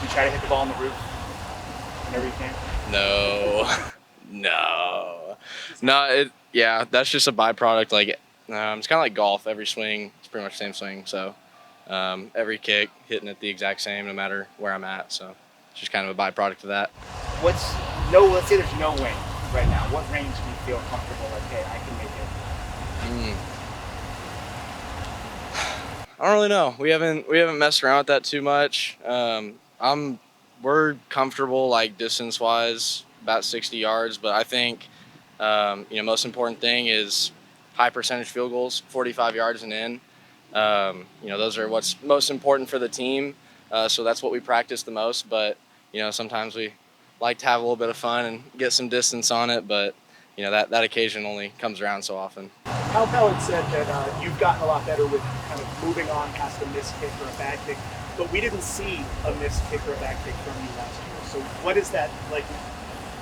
You try to hit the ball on the roof whenever you can? No, no, no. Yeah, that's just a byproduct. Like, it's kind of like golf. Every swing, it's pretty much the same swing. So, every kick, hitting it the exact same, no matter where I'm at. So, it's just kind of a byproduct of that. Let's say there's no wind right now. What range do you feel comfortable? Like, hey, I can make it. I don't really know. We haven't messed around with that too much. We're comfortable like distance wise about 60 yards, but I think most important thing is high percentage field goals, 45 yards and in. Those are what's most important for the team. So that's what we practice the most. But sometimes we like to have a little bit of fun and get some distance on it. But that occasion only comes around so often. Kyle Pellet said that you've gotten a lot better with kind of moving on past a missed kick or a bad kick, but we didn't see a missed kick or a bad kick from you last year. So what is that like?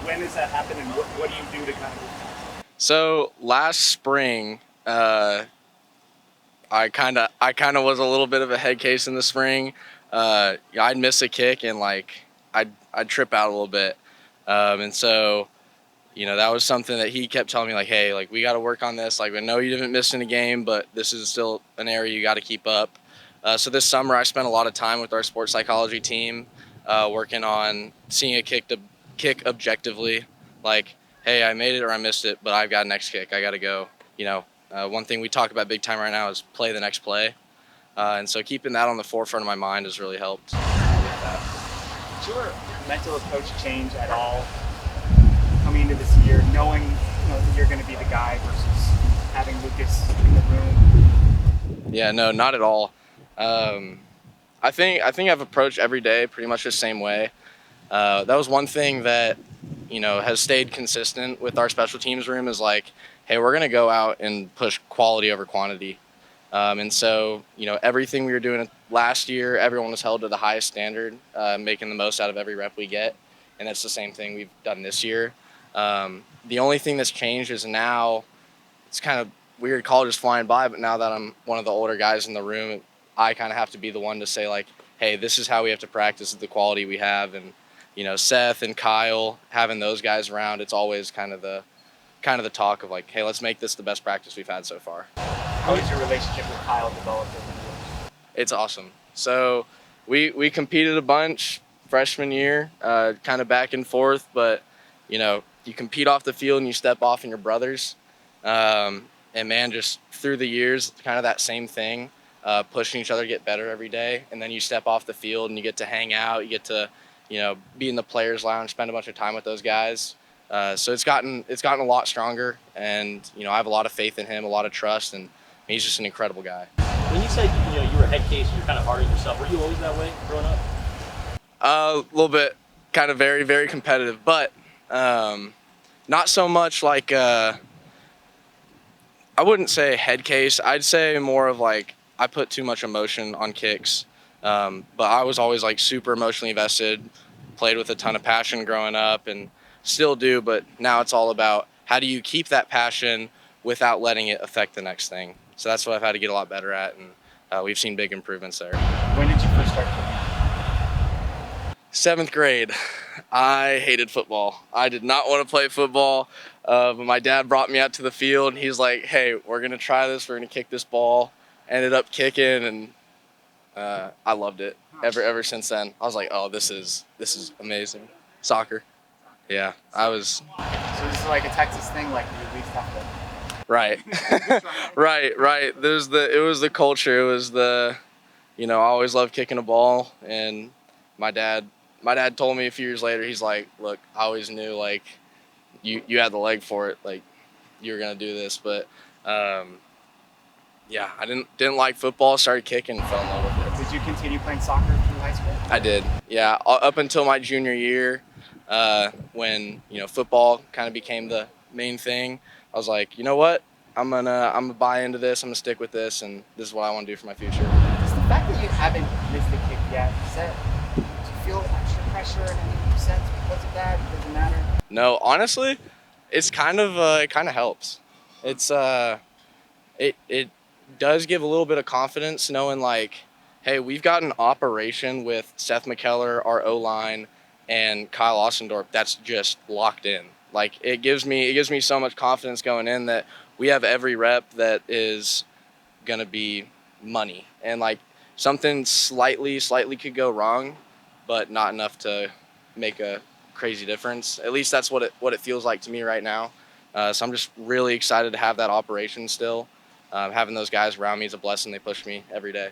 When does that happen, and what do you do to kind of move past it? So last spring, I kind of was a little bit of a head case in the spring. I'd miss a kick and I'd trip out a little bit, and so that was something that he kept telling me, like, hey, like, we got to work on this. Like, I know you didn't miss in a game, but this is still an area you got to keep up. So this summer I spent a lot of time with our sports psychology team working on seeing a kick objectively. Like, hey, I made it or I missed it, but I've got a next kick. I got to go. One thing we talk about big time right now is play the next play. And so keeping that on the forefront of my mind has really helped with that. Did your mental approach change at all coming into this year, knowing that you're going to be the guy versus having Lucas in the room? Yeah, no, not at all. I think I've approached every day pretty much the same way. That was one thing that has stayed consistent with our special teams room is like, hey, we're going to go out and push quality over quantity. And so, everything we were doing last year, everyone was held to the highest standard, making the most out of every rep we get. And it's the same thing we've done this year. The only thing that's changed is now it's kind of weird college is flying by, but now that I'm one of the older guys in the room, I kind of have to be the one to say like, hey, this is how we have to practice the quality we have. And, Seth and Kyle, having those guys around, it's always kind of the talk of like, hey, let's make this the best practice we've had so far. How has your relationship with Kyle developed over the years? It's awesome. So we competed a bunch freshman year, kind of back and forth, but you compete off the field and you step off in your brothers. And man, just through the years, kind of that same thing, pushing each other to get better every day. And then you step off the field and you get to hang out, you get to, be in the players' lounge, spend a bunch of time with those guys. So it's gotten a lot stronger, and I have a lot of faith in him, a lot of trust, and he's just an incredible guy. When you said you were a head case, you're kind of hard on yourself. Were you always that way growing up? A little bit, kind of very, very competitive, but not so much like I wouldn't say head case. I'd say more of like I put too much emotion on kicks, but I was always like super emotionally invested. Played with a ton of passion growing up, and still do. But now it's all about how do you keep that passion without letting it affect the next thing. So that's what I've had to get a lot better at, and we've seen big improvements there. When did you first start kicking? 7th grade. I hated football. I did not want to play football, but my dad brought me out to the field, and he's like, hey, we're going to try this. We're going to kick this ball. Ended up kicking, and I loved it. Ever since then, I was like, oh, this is amazing. Soccer. Yeah, I was. So this is like a Texas thing, like you at least have to. Right. right. It was the culture. It was I always loved kicking a ball, and my dad told me a few years later, he's like, look, I always knew like you had the leg for it, like you were gonna do this, but yeah, I didn't like football, started kicking and fell in love with it. Did you continue playing soccer through high school? I did, yeah, up until my junior year, when football kind of became the main thing. I was like, you know what, I'm gonna buy into this, I'm gonna stick with this, and this is what I want to do for my future. Does the fact that you haven't missed a kick yet, do you feel extra pressure in any sense because of that? Does it matter? No, honestly, it's kind of it kind of helps. It's it does give a little bit of confidence knowing like, hey, we've got an operation with Seth McKellar, our O-line, and Kyle Ossendorp that's just locked in. Like it gives me so much confidence going in that we have every rep that is gonna be money. And like something slightly could go wrong, but not enough to make a crazy difference. At least that's what it feels like to me right now. So I'm just really excited to have that operation still. Having those guys around me is a blessing. They push me every day.